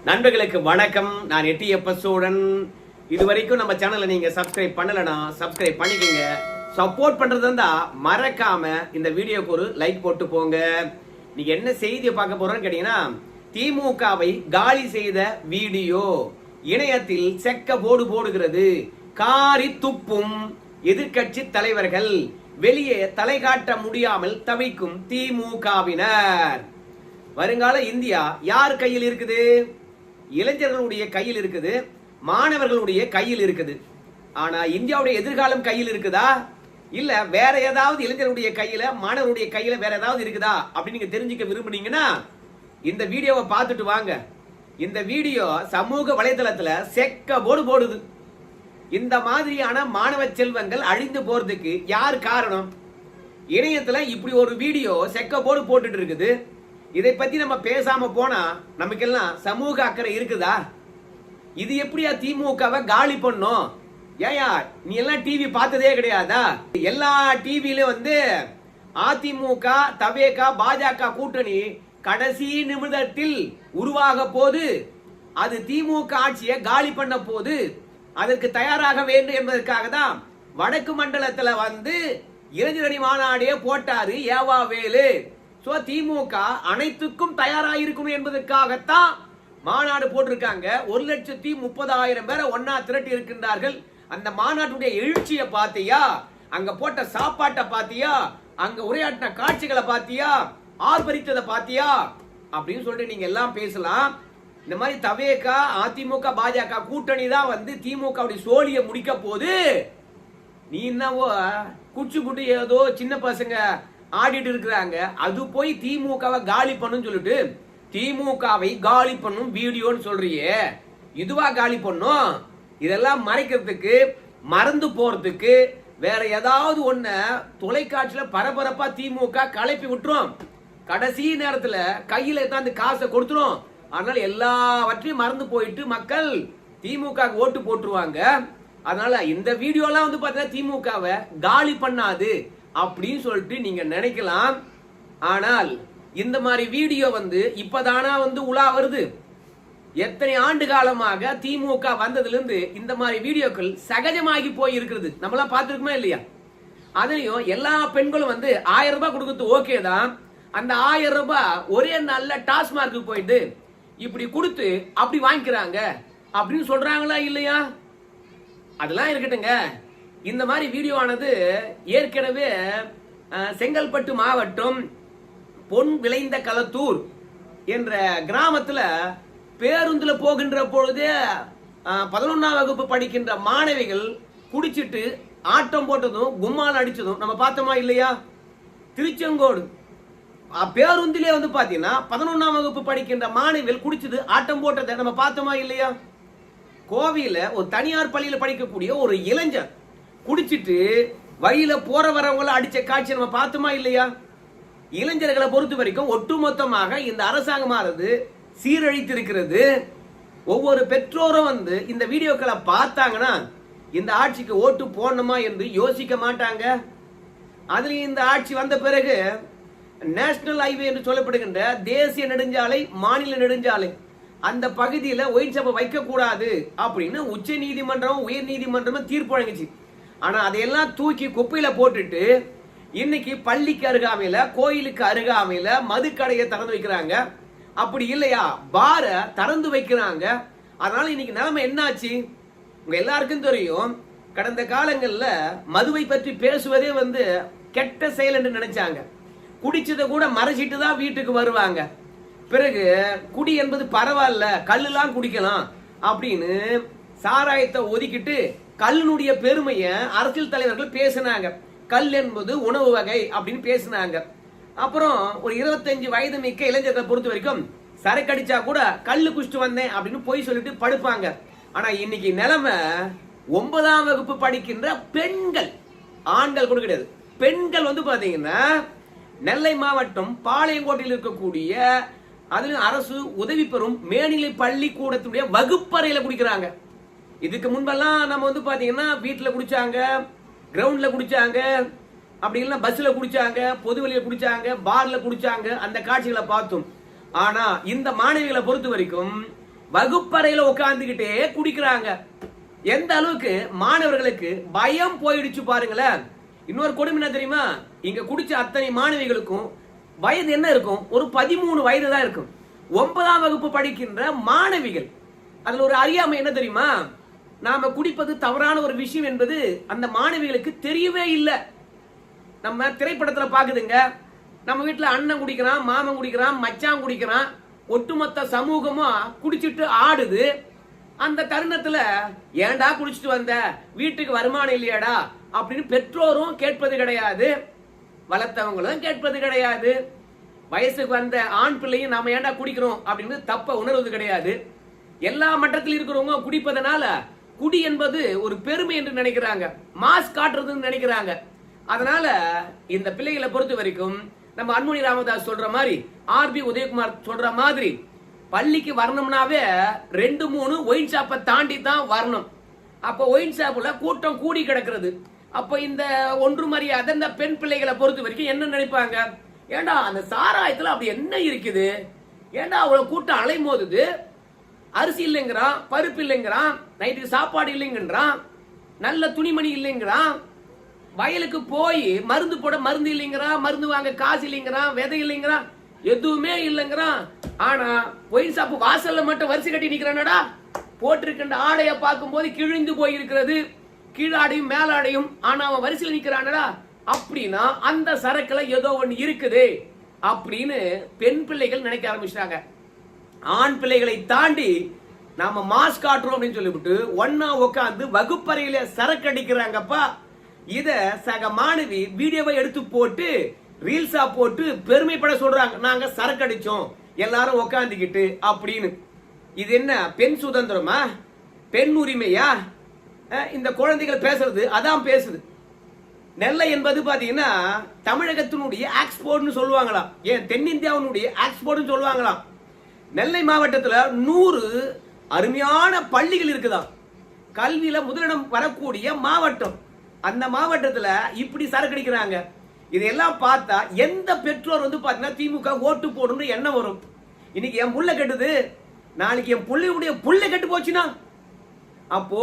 நண்பர்களுக்கு வணக்கம். நான் எட்டியப்ப சோழன். இதுவரைக்கும் நம்ம சேனலை நீங்க சப்ஸ்கிரைப் பண்ணலனா சப்ஸ்கிரைப் பண்ணிக்கங்க. சப்போர்ட் பண்றது இருந்தா மறக்காம இந்த வீடியோக்கு ஒரு லைக் போட்டு போங்க. நீங்க என்ன செய்தியை பார்க்க போறோம்னு கேட்டீங்கன்னா, திமுகவை காலி செய்த வீடியோ இணையத்தில் செக்க போடு போடுகிறது. காரி துப்பும் எதிர்கட்சி தலைவர்கள், வெளியே தலை காட்ட முடியாமல் தவிக்கும் திமுகவினர். வருங்கால இந்தியா யார் கையில் இருக்குது? இளைஞர்களுடைய கையில் இருக்குது, மாணவர்களுடைய கையில் இருக்குது. ஆனா இந்தியாவுடைய எதிர்காலம் கையில் இருக்குதா, இல்ல வேற ஏதாவது இளைஞர்களுடைய கையில, மாணவருடைய கையில வேற ஏதாவது இருக்குதா அப்படின்னு நீங்க தெரிஞ்சுக்க விரும்புனீங்கன்னா இந்த வீடியோவை பார்த்துட்டு வாங்க. இந்த வீடியோ சமூக வலைதளத்துல செக்க போடு போடுது. இந்த மாதிரியான மாணவ செல்வங்கள் அழிந்து போறதுக்கு யார் காரணம்? இணையத்துல இப்படி ஒரு வீடியோ செக்க போடு போட்டுட்டு இருக்குது. இதை பத்தி நம்ம பேசாம போனா நமக்கெல்லாம் சமூக அக்கறை இருக்குதா? இது எப்படியா திமுகவை காலி பண்ணும்? ஏயா நீ எல்லாம் டிவி பார்த்ததே கிடையாதா? எல்லா டிவியிலும் அதிமுக, தவேகா, பாஜக கூட்டணி கடைசி நிமிடத்தில் உருவாக போது, அது திமுக ஆட்சியை காலி பண்ண போது அதற்கு தயாராக வேண்டும் என்பதற்காக தான் வடக்கு மண்டலத்துல இளைஞரணி மாநாடே போட்டாரு ஏவா வேலு. திமுக அனைத்துக்கும் தயாராயிருக்கணும் என்பதற்காகத்தான் மாநாடு போட்டிருக்காங்க. 1,30,000 பேரை ஒன்னா திரட்டி இருக்கின்றார்கள். அந்த மாநாட்டுடைய எழுச்சியை பாத்தியா? அங்க போட்ட சாப்பாட்டை பாத்தியா? அங்க உரையாற்றின காட்சிகளை பாத்தியா? ஆர்ப்பரித்ததை பாத்தியா? அப்படின்னு சொல்லிட்டு நீங்க எல்லாம் பேசலாம். இந்த மாதிரி தவேகா, அதிமுக, பாஜக கூட்டணி தான் திமுக சோழியை முடிக்க போது. நீ என்னவோ குச்சி புட்டு ஏதோ சின்ன பசங்க ஆடிட்டு இருக்கிறாங்க, அது போய் திமுகவை காலி பண்ணும் சொல்லிட்டு திமுகவை காலி பண்ணும் வீடியோன்னு சொல்றியே, இதுவா காலி பண்ணும்? இதெல்லாம் மறைக்கிறதுக்கு, மறந்து போறதுக்கு வேற ஏதாவது ஒண்ண தொலைக்காட்சியில பரபரப்பா திமுக கலப்பி விட்டுரும். கடைசி நேரத்துல கையில தான் காசை கொடுத்துரும். அதனால எல்லாவற்றையும் மறந்து போயிட்டு மக்கள் திமுக ஓட்டு போட்டுருவாங்க. அதனால இந்த வீடியோலாம் பாத்தீங்கன்னா திமுகவை காலி பண்ணாது அப்படின்னு சொல்லிட்டு நீங்க நினைக்கலாம். ஆனால் இந்த மாதிரி வீடியோ இப்பதானா உலா வருது. எத்தனை ஆண்டு காலமாக திமுக வந்ததுல இருந்து இந்த மாதிரி வீடியோக்கள் சகஜமாகி போய் இருக்கிறது. நம்மளாம் பார்த்திருக்குமா இல்லையா? அதுலயும் எல்லா பெண்களும் 1000 ரூபாய் கொடுக்கறது ஓகே தான். அந்த 1000 ரூபாய் ஒரே நல்ல டாஸ்மார்க்கு போயிட்டு இப்படி கொடுத்து அப்படி வாங்கிக்கிறாங்க அப்படின்னு சொல்றாங்களா இல்லையா? அதெல்லாம் இருக்கட்டுங்க. இந்த மாதிரி வீடியோ ஆனது ஏற்கனவே செங்கல்பட்டு மாவட்டம் பொன் விளைந்த களத்தூர் என்ற கிராமத்துல பேருந்துல போகின்ற பொழுது 11ஆம் வகுப்பு படிக்கின்ற மாணவிகள் குடிச்சிட்டு ஆட்டம் போட்டதும் கும்மால் அடிச்சதும் நம்ம பார்த்தோமா இல்லையா? திருச்செங்கோடு பேருந்திலே பாத்தீங்கன்னா 11ஆம் வகுப்பு படிக்கின்ற மாணவிகள் குடிச்சது ஆட்டம் போட்டதை நம்ம பார்த்தோமா இல்லையா? கோவையில ஒரு தனியார் பள்ளியில படிக்கக்கூடிய ஒரு இளைஞர் குடிச்சிட்டு வழியில போற வரவங்களை அடிச்ச காட்சி நம்ம பார்த்தோமா இல்லையா? இளைஞர்களை பொறுத்த வரைக்கும் ஒட்டுமொத்தமாக இந்த அரசாங்கமானது சீரழித்திருக்கிறது. ஒவ்வொரு பெற்றோரும் இந்த வீடியோக்களை பார்த்தாங்கன்னா இந்த ஆட்சிக்கு ஓட்டு போடணுமா என்று யோசிக்க மாட்டாங்க. அதுலயும் இந்த ஆட்சி வந்த பிறகு நேஷனல் ஹைவே என்று சொல்லப்படுகின்ற தேசிய நெடுஞ்சாலை, மாநில நெடுஞ்சாலை, அந்த பகுதியில ஒயின் ஷாப்பை வைக்க கூடாது அப்படின்னு உச்ச நீதிமன்றம், உயர் நீதிமன்றம் தீர்ப்பு வழங்கிச்சு. ஆனா அதையெல்லாம் தூக்கி குப்பையில போட்டுட்டு இன்னைக்கு பள்ளிக்கு அருகாமையில, கோயிலுக்கு அருகாமையில மதுக்கடையை திறந்து வைக்கிறாங்க. அப்படி இல்லையா பார திறந்து வைக்கிறாங்க. அதனால இன்னைக்கு நிலைமை என்னாச்சு? உங்க எல்லாருக்கும் தெரியும். கடந்த காலங்கள்ல மதுவை பற்றி பேசுவதே கெட்ட செயல் என்று நினைச்சாங்க. குடிச்சதை கூட மறைச்சிட்டு தான் வீட்டுக்கு வருவாங்க. பிறகு குடி என்பது பரவாயில்ல, கல்லுலாம் குடிக்கலாம் அப்படின்னு சாராயத்தை ஒதுக்கிட்டு கல்லுடைய பெருமைய அரசியல் தலைவர்கள் பேசினாங்க. கல் என்பது உணவு வகை அப்படின்னு பேசினாங்க. அப்புறம் ஒரு 25 வயது மிக்க இளைஞர்களை பொறுத்த வரைக்கும் சரக்கு அடிச்சா கூட கல்லு குடிச்சிட்டு வந்தேன் அப்படின்னு போய் சொல்லிட்டு படுப்பாங்க. ஆனா இன்னைக்கு நிலைமை 9ஆம் வகுப்பு படிக்கின்ற பெண்கள், ஆண்கள் கூட கிடையாது, பெண்கள் பாத்தீங்கன்னா நெல்லை மாவட்டம் பாளையங்கோட்டையில் இருக்கக்கூடிய அதுல அரசு உதவி பெறும் மேல்நிலை பள்ளிக்கூடத்துடைய வகுப்பறையில குடிக்கிறாங்க. இதுக்கு முன்பெல்லாம் நம்ம பாத்தீங்கன்னா வீட்டுல குடிச்சாங்க, கிரவுண்ட்ல குடிச்சாங்க, அப்படி இல்லைன்னா பஸ்ல குடிச்சாங்க, பொது வெளியில குடிச்சாங்க, பார்ல குடிச்சாங்க, அந்த காட்சிகளை பார்த்தோம். ஆனா இந்த மாணவிகளை பொறுத்த வரைக்கும் வகுப்பறையில உட்கார்ந்துகிட்டே குடிக்கிறாங்க. எந்த அளவுக்கு மாணவர்களுக்கு பயம் போயிடுச்சு பாருங்களேன். இன்னொரு கொடுமை என்ன தெரியுமா, இங்க குடிச்ச அத்தனை மாணவிகளுக்கும் வயது என்ன இருக்கும், ஒரு 13 வயது தான் இருக்கும். 9ஆம் வகுப்பு படிக்கின்ற மாணவிகள். அதுல ஒரு அறியாமை என்ன தெரியுமா, நாம குடிப்பது தவறான ஒரு விஷயம் என்பது அந்த மாணவிகளுக்கு தெரியவே இல்லை. நம்ம திரைப்படத்துல பாக்குதுங்க, நம்ம வீட்டுல அண்ணன் குடிக்கிறான், மாமன் குடிக்கிறான், மச்சான் குடிக்கிறான், ஒட்டுமொத்த சமூகமா குடிச்சிட்டு ஆடுது. அந்த தருணத்துல ஏன்டா குடிச்சிட்டு வந்த, வீட்டுக்கு வருமானம் இல்லையாடா அப்படின்னு பெற்றோரும் கேட்பது கிடையாது, வளர்த்தவங்களும் கேட்பது கிடையாது. வயசுக்கு வந்த ஆண் பிள்ளையும் நாம ஏன்டா குடிக்கிறோம் அப்படின்னு தப்ப உணர்வது கிடையாது. எல்லா மட்டத்தில் இருக்கிறவங்க குடிப்பதனால குடி என்பது ஒரு பெருமை என்று நினைக்கிறாங்க, மாஸ் காட்டுறதுன்னு நினைக்கிறாங்க. அதனால இந்த பிள்ளைகளை பொறுத்த வரைக்கும் நம்ம அன்புமணி ராமதாஸ் சொல்ற மாதிரி, ஆர்பி உதயகுமார் சொல்ற மாதிரி, பள்ளிக்கு வரணும்னாவே 2-3 ஒயின் ஷாப்பை தாண்டி தான் வரணும். அப்ப ஒயின் ஷாப்ல கூட்டம் கூடி கிடக்கிறது. அப்ப இந்த ஒன்று மரியாதை இந்த பெண் பிள்ளைகளை பொறுத்த வரைக்கும் என்ன நினைப்பாங்க, ஏண்டா அந்த சாராயத்துல அப்படி என்ன இருக்குது, ஏண்டா அவ்வளவு கூட்டம் அலை மோதுது, அரிசி இல்லைங்கிறான், பருப்பு இல்லைங்கிறான், நைட்டுக்கு சாப்பாடு இல்லைங்கிறான், நல்ல துணிமணி இல்லைங்கிறான், வயலுக்கு போய் மருந்து போட மருந்து இல்லைங்கிறான், மருந்து வாங்க காசு இல்லைங்கிறான், விதை இல்லைங்கிறான், எதுவுமே இல்லைங்கிறான். ஆனா ஒயின் ஷாப் வாசல்ல மட்டும் வரிசை கட்டி நிக்கிறானடா, போட்டிருக்கின்ற ஆடையை பார்க்கும் போது கிழிந்து போயிருக்கிறது, கீழாடையும் மேலாடையும், ஆனா அவன் வரிசையில் நிக்கிறானடா அப்படின்னா அந்த சரக்குல ஏதோ ஒன்று இருக்குது அப்படின்னு பெண் பிள்ளைகள் நினைக்க ஆரம்பிச்சிட்டாங்க. ஆண் பிள்ளைகளை தாண்டி நாம மாஸ் காட்டுறோம் அப்படின்னு சொல்லிவிட்டு ஒன்னா உட்காந்து வகுப்பறையில சரக்கு அடிக்கிறாங்கப்பா. இத சக மாணவி வீடியோவை எடுத்து போட்டு ரீல்ஸா போட்டு பெருமைப்பட சொல்றாங்க, நாங்க சரக்கு அடிச்சோம் எல்லாரும் உட்காந்துக்கிட்டு அப்படின்னு. இது என்ன பெண் சுதந்திரமா, பெண் உரிமையா? இந்த குழந்தைகள் பேசுறது அதான் பேசுது. நெல்லை என்பது பாத்தீங்கன்னா தமிழகத்தினுடைய ஆக்ஸ்போர்ட்னு சொல்லுவாங்களாம், ஏன் தென்னிந்தியாவினுடைய ஆக்ஸ்போர்ட்னு சொல்லுவாங்களாம். நெல்லை மாவட்டத்துல 100 அருமையான பள்ளிகள் இருக்குதாம், கல்வியில முதலிடம் வரக்கூடிய மாவட்டம். அந்த மாவட்டத்துல இப்படி சரக்கு அடிக்கிறாங்க. இதெல்லாம் பார்த்தா எந்த பெற்றோர் வந்து பாத்தீங்கன்னா திமுக ஓட்டு போடணும்னு எண்ணம் வரும். இன்னைக்கு என் புள்ள கெட்டுது, நாளைக்கு என் புள்ளையுடைய புள்ள கெட்டு போச்சுன்னா, அப்போ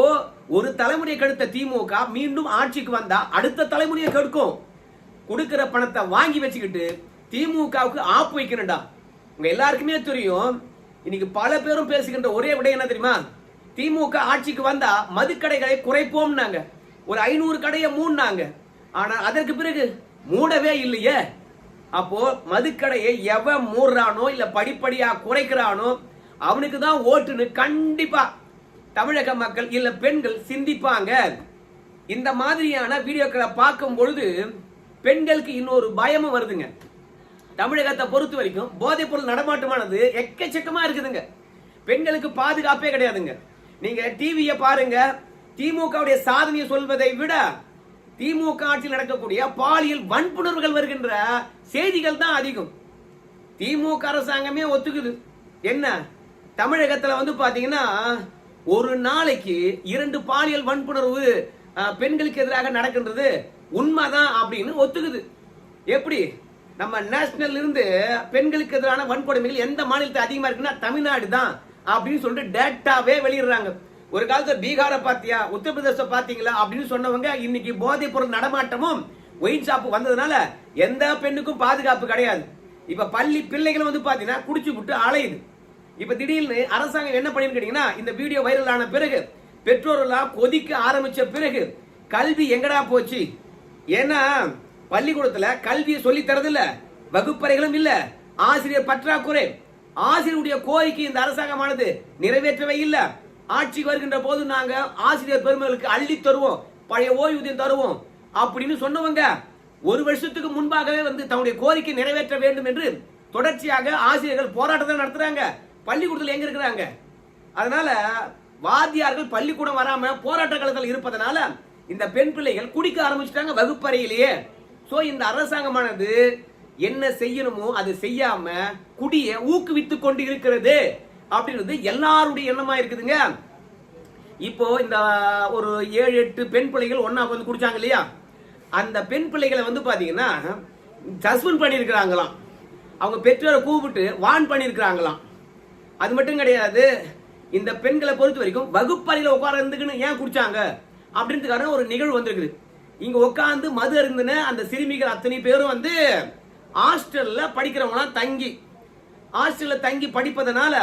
ஒரு தலைமுறையை கெடுத்த திமுக மீண்டும் ஆட்சிக்கு வந்தா அடுத்த தலைமுறையை கெடுக்கும். கொடுக்கிற பணத்தை வாங்கி வச்சுக்கிட்டு திமுகவுக்கு ஆப்பு வைக்கணும்டா. உங்க எல்லாருக்குமே தெரியும், இன்னைக்கு பல பேரும் பேசுகின்ற ஒரே விடை என்ன தெரியுமா, திமுக ஆட்சிக்கு வந்தா மதுக்கடைகளை குறைப்போம்னாங்க, ஒரு 500 கடையை மூடினாங்க. ஆனா அதற்கு பிறகு மூடவே இல்லையே. அப்போ மதுக்கடையை எவன் மூடுறானோ இல்ல படிப்படியா குறைக்கிறானோ அவனுக்கு தான் ஓட்டுன்னு கண்டிப்பா தமிழக மக்கள் இல்ல பெண்கள் சிந்திப்பாங்க. இந்த மாதிரியான வீடியோக்களை பார்க்கும் பொழுது பெண்களுக்கு இன்னொரு பயமும் வருதுங்க. தமிழகத்தை பொறுத்த வரைக்கும் போதைப் பொருள் நடமாட்டமானது எக்கச்சக்கமா இருக்குதுங்க. பெண்களுக்கு பாதுகாப்பே கிடையாதுங்க. நீங்க டிவியை பாருங்க, திமுகவுடைய சாதனையை சொல்வதை விட திமுக ஆட்சியில் நடக்கக்கூடிய பாலியல் வன்புணர்வுகள் வருகின்ற செய்திகள் தான் அதிகம். திமுக அரசாங்கமே ஒத்துக்குது. என்ன, தமிழகத்துல வந்து பாத்தீங்கன்னா ஒரு நாளைக்கு 2 பாலியல் வன்புணர்வு பெண்களுக்கு எதிராக நடக்கின்றது உண்மைதான் அப்படின்னு ஒத்துக்குது. எப்படி, நம்ம நேஷனல் இருந்து பெண்களுக்கு எதிரான வன்கொடுமைகள் எந்த மாநிலத்தில் அதிகமா இருக்குன்னா தமிழ்நாடு தான் அப்படின்னு சொல்லிட்டு டேட்டாவே வெளியிடுறாங்க. ஒரு காலத்துல பீகாரை பாத்தியா, உத்தரப்பிரதேச பாத்தீங்களா அப்படின்னு சொன்னவங்க இன்னைக்கு போதைப் பொருள் நடமாட்டமும் ஒயின் ஷாப் வந்ததுனால எந்த பெண்ணுக்கும் பாதுகாப்பு கிடையாது. இப்ப பள்ளி பிள்ளைகளும் வந்து பாத்தீங்கன்னா குடிச்சு விட்டு அலையுது. இப்ப திடீர்னு அரசாங்கம் என்ன பண்ணி கேட்டீங்கன்னா, இந்த வீடியோ வைரல் ஆன பிறகு பெற்றோர்கள் கொதிக்க ஆரம்பிச்ச பிறகு கல்வி எங்கடா போச்சு? ஏன்னா பள்ளிக்கூடத்துல கல்வியை சொல்லி தரது இல்ல, வகுப்பறைகளும் இல்ல, ஆசிரியர் பற்றாக்குறை, ஆசிரியருடைய கோரிக்கை இந்த அரசாங்கமானது நிறைவேற்றவே இல்ல. ஆட்சிக்கு வருகின்ற போது நாங்க ஆசிரியர் பெருமைகளுக்கு அள்ளி தருவோம், பழைய ஓய்வூதியம் தருவோம் அப்படின்னு சொன்னவங்க ஒரு வருஷத்துக்கு முன்பாகவே வந்து தன்னுடைய கோரிக்கை நிறைவேற்ற வேண்டும் என்று தொடர்ச்சியாக ஆசிரியர்கள் போராட்டத்தை நடத்துறாங்க. பள்ளிக்கூடத்தில் எங்க இருக்கிறாங்க? அதனால வாத்தியார்கள் பள்ளிக்கூடம் வராம போராட்ட களத்தில் இருப்பதனால இந்த பெண் பிள்ளைகள் குடிக்க ஆரம்பிச்சுட்டாங்க வகுப்பறையிலேயே. சோ இந்த அரசாங்கமானது என்ன செய்யணுமோ அது செய்யாம குடியை ஊக்குவித்துக் கொண்டு இருக்கிறது அப்படின்றது எல்லாருடைய எண்ணமா இருக்குதுங்க. இப்போ இந்த ஒரு 7-8 பெண் பிள்ளைகள் ஒன்னா வந்து குடிச்சாங்க இல்லையா, அந்த பெண் பிள்ளைகளை வந்து பாத்தீங்கன்னா சஸ்பெண்ட் பண்ணிருக்கிறாங்களாம், அவங்க பெற்றோரை கூப்பிட்டு வார்ன் பண்ணிருக்கிறாங்களாம். அது மட்டும் கிடையாது, இந்த பெண்களை பொறுத்த வரைக்கும் வகுப்பறையில உட்கார இருந்துக்குன்னு ஏன் குடிச்சாங்க அப்படின்றதுக்கான ஒரு நிகழ்வு வந்திருக்குது. இங்க உட்காந்து மது அருந்தின அந்த சிறுமிகள் அத்தனை பேரும் வந்து ஹாஸ்டல்ல படிக்கிறவங்களாம் தங்கி ஹாஸ்டல்ல தங்கி படிப்பதனால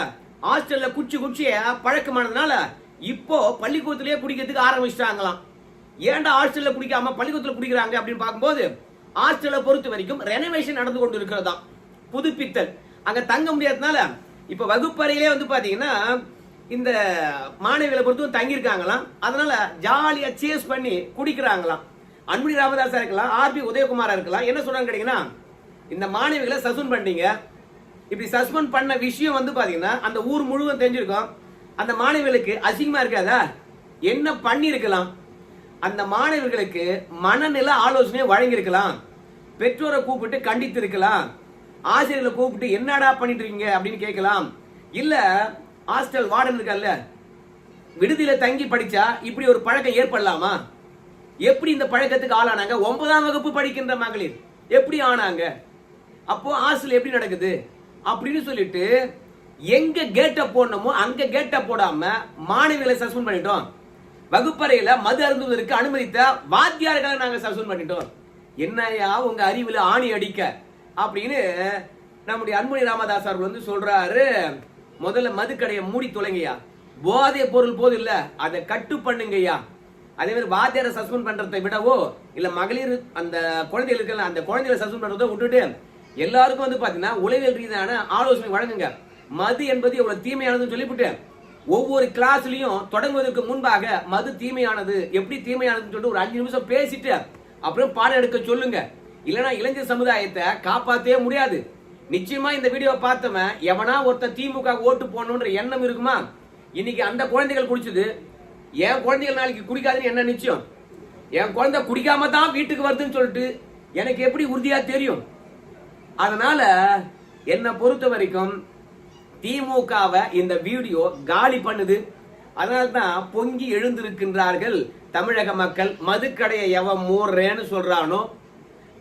ஹாஸ்டல்ல குச்சிய பழக்கமானதுனால இப்போ பள்ளிக்கூடத்திலேயே குடிக்கிறதுக்கு ஆரம்பிச்சிட்டாங்களாம். ஏன்டா ஹாஸ்டல்ல குடிக்காம பள்ளிக்கூடத்துல குடிக்கிறாங்க அப்படின்னு பார்க்கும்போது ஹாஸ்டலை பொறுத்த வரைக்கும் ரெனோவேஷன் நடந்து கொண்டு இருக்கிறதா, புதுப்பித்தல். அங்க தங்க முடியாதனால இப்ப வகுப்பறையிலே வந்து பாத்தீங்கன்னா இந்த மாணவிகளை பொறுத்தும் தங்கி இருக்காங்களாம். அதனால ஜாலியா சேஸ் பண்ணி குடிக்கிறாங்களாம். அன்புமணி ராமதாஸா இருக்கலாம், ஆர்பி உதயகுமாரா இருக்கலாம். என்ன சொல்றாங்க கேட்டீங்கன்னா, இந்த மாணவிகளை சஸ்பெண்ட் பண்ணீங்க. இப்படி சஸ்பெண்ட் பண்ண விஷயம் வந்து பாத்தீங்கன்னா அந்த ஊர் முழுவதும் தெரிஞ்சிருக்கும். அந்த மாணவிகளுக்கு அசிங்கமா இருக்காதா? என்ன பண்ணி இருக்கலாம்? அந்த மாணவர்களுக்கு மனநல ஆலோசனை வழங்கி இருக்கலாம். பெற்றோரை கூப்பிட்டு கண்டித்து இருக்கலாம். ஆசிரியர்களை கூப்பிட்டு என்னடா பண்ணிட்டு இருக்கீங்க அப்படின்னு கேட்கலாம். இல்ல ஹாஸ்டல் வார்டன் இருக்கல்ல, விடுதியில தங்கி படிச்சா இப்படி ஒரு பழக்கம் ஏற்படலாமா? எப்படி இந்த பழக்கத்துக்கு ஆளானாங்க? 9ஆம் வகுப்பு படிக்கின்ற மகளிர் எப்படி ஆனாங்க? அப்போ ஹாஸ்டல் எப்படி நடக்குது அப்படின்னு சொல்லிட்டு எங்க கேட்ட போடணுமோ அங்க கேட்ட போடாம மாணவிகளை சஸ்பெண்ட் பண்ணிட்டோம். வகுப்பறையில மது அருந்துவதற்கு அனுமதித்த வாத்தியார்களை நாங்க சஸ்பெண்ட் பண்ணிட்டோம். என்னையா உங்க அறிவுல ஆணி அடிக்க அப்படின்னு நம்முடைய அன்புமணி ராமதாஸ் அவர்கள் வந்து சொல்றாரு. முதல்ல மதுக்கடையை மூடி தொலைங்கய்யா. போதை பொருள் போது இல்ல, அதை கட்டு பண்ணுங்கய்யா. அதே மாதிரி வாத்தியாரை சஸ்பெண்ட் பண்றதை விடவோ இல்ல மகளிர் அந்த குழந்தைகளுக்கு அந்த குழந்தைகளை சஸ்பெண்ட் பண்றதை விட்டுட்டு எல்லாருக்கும் வந்து பாத்தீங்கன்னா உளவியல் ரீதியான ஆலோசனை வழங்குங்க. மது என்பது எவ்வளவு தீமையானதுன்னு சொல்லிவிட்டு ஒவ்வொரு கிளாஸ்லயும் தொடங்குவதற்கு முன்பாக மது தீமையானது, எப்படி தீமையானதுன்னு சொல்லிட்டு ஒரு 5 நிமிஷம் பேசிட்டு அப்புறம் பாடம் எடுக்க சொல்லுங்க. இல்லனா இளைஞர் சமுதாயத்தை காப்பாற்றவே முடியாது. நிச்சயமா இந்த வீடியோ பார்த்தவன் எவனா ஒருத்தன் திமுக ஓட்டு போடணும்ன்ற எண்ணம் இருக்குமா? இன்னைக்கு அந்த குழந்தைகள் குடிச்சது, என் குழந்தைகள் நாளைக்கு குடிக்காதுன்னு என்ன நிச்சயம்? என் குழந்தை குடிக்காம தான் வீட்டுக்கு வருதுன்னு சொல்லிட்டு எனக்கு எப்படி உறுதியா தெரியும்? அதனால என்னை பொறுத்த வரைக்கும் திமுகவை இந்த வீடியோ காலி பண்ணுது. அதனால்தான் பொங்கி எழுந்திருக்கின்றார்கள் தமிழக மக்கள். மதுக்கடையை எவன் மூடுறேன்னு சொல்றானோ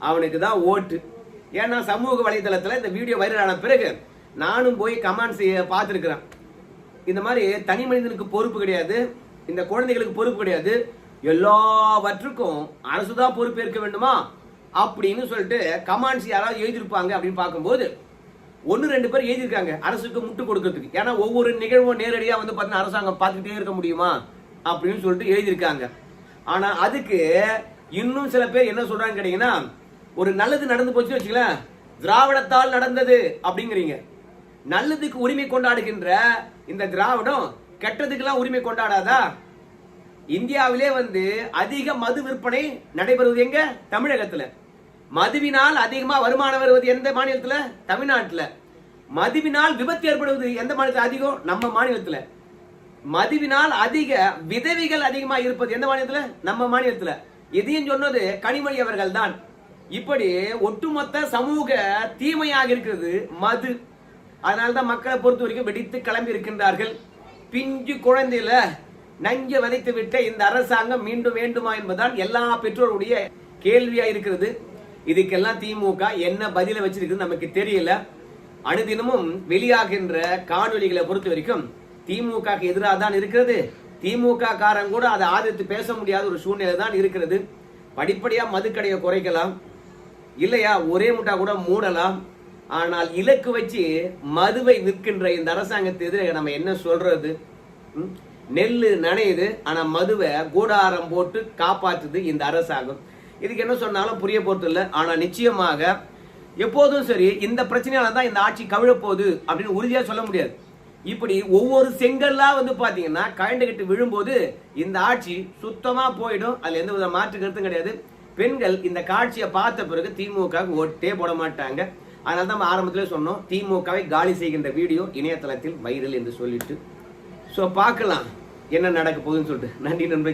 அவனுக்கு தான் ஓட்டு. ஏன்னா சமூக வலைதளத்துல இந்த வீடியோ வைரலான பிறகு நானும் போய் கமெண்ட்ஸ் பார்த்துருக்கிறேன். இந்த மாதிரி தனி மனிதனுக்கு பொறுப்பு கிடையாது, இந்த குழந்தைகளுக்கு பொறுப்பு கிடையாது, எல்லாவற்றுக்கும் அரசுதான் பொறுப்பேற்க வேண்டுமா அப்படின்னு சொல்லிட்டு கமெண்ட்ஸ் யாராவது எழுதியிருப்பாங்க அப்படின்னு பார்க்கும்போது 1-2 பேர் எழுதியிருக்காங்க அரசுக்கு முட்டு கொடுக்கறதுக்கு. ஏன்னா ஒவ்வொரு நிகழ்வும் நேரடியா வந்து பார்த்தீங்கன்னா அரசாங்கம் பார்த்துக்கிட்டே இருக்க முடியுமா அப்படின்னு சொல்லிட்டு எழுதியிருக்காங்க. ஆனா அதுக்கு இன்னும் சில பேர் என்ன சொல்றாங்க கேட்டீங்கன்னா, ஒரு நல்லது நடந்து போச்சுன்னு வச்சுக்கலாம், திராவிடத்தால் நடந்தது அப்படிங்கிறீங்க. நல்லதுக்கு உரிமை கொண்டாடுகின்ற இந்த திராவிடம் கெட்டதுக்கெல்லாம் உரிமை கொண்டாடாதா? இந்தியாவிலே வந்து அதிக மது விற்பனை நடைபெறுவது எங்க? தமிழகத்துல. மதுவினால் அதிகமா வருமானம் வருவது எந்த மாநிலத்துல? தமிழ்நாட்டுல. மதுவினால் விபத்து ஏற்படுவது எந்த மாநிலத்துல அதிகம்? நம்ம மாநிலத்துல. மதுவினால் அதிக விதவிகள் அதிகமா இருப்பது எந்த மாநிலத்துல? நம்ம மாநிலத்துல. இதையும் சொன்னது கனிமொழி அவர்கள் தான். இப்படி ஒட்டுமொத்த சமூக தீமையாக இருக்கிறது மது. அதனால்தான் மக்களை பொறுத்த வரைக்கும் வெடித்து கிளம்பி இருக்கின்றார்கள். பிஞ்சு குழந்தையில நஞ்ச விதைத்து விட்ட இந்த அரசாங்கம் மீண்டும் வேண்டுமா என்பதுதான் எல்லா பெற்றோருடைய கேள்வியா இருக்கிறது. இதுக்கெல்லாம் திமுக என்ன பதில வச்சிருக்கு நமக்கு தெரியல. அனுதினமும் வெளியாகின்ற காணொலிகளை பொறுத்த வரைக்கும் திமுக எதிராக தான் இருக்கிறது. திமுக காரன் கூட அதை ஆதரித்து பேச முடியாத ஒரு சூழ்நிலை தான் இருக்கிறது. படிப்படியா மதுக்கடையை குறைக்கலாம், இல்லையா ஒரே முட்டா கூட மூடலாம். ஆனால் இலக்கு வச்சு மதுவை விற்கின்ற இந்த அரசாங்கத்தை எதிராக நம்ம என்ன சொல்றது? நெல்லு நனையுது, ஆனா மதுவை கூடாரம் போட்டு காப்பாற்றுது இந்த அரசாங்கம். இதுக்கு என்ன சொன்னாலும் புரிய போறது இல்லை. ஆனா நிச்சயமாக எப்போதும் சரி இந்த பிரச்சனையால தான் இந்த ஆட்சி கவிழப்போகுது அப்படின்னு உறுதியா சொல்ல முடியாது. இப்படி ஒவ்வொரு செங்கல்லா வந்து பாத்தீங்கன்னா கழண்டுகிட்டு விழும்போது இந்த ஆட்சி சுத்தமா போயிடும். அதுல எந்த வித மாற்று கருத்தும் கிடையாது. பெண்கள் இந்த காட்சியை பார்த்த பிறகு திமுக ஓட்டே போட மாட்டாங்க. அதனால தான் நம்ம ஆரம்பத்திலே சொன்னோம், திமுகவை காலி செய்கின்ற வீடியோ இணையதளத்தில் வைரல் என்று சொல்லிட்டு. ஸோ பார்க்கலாம் என்ன நடக்க போகுதுன்னு சொல்லிட்டு. நன்றி நண்பர்களே.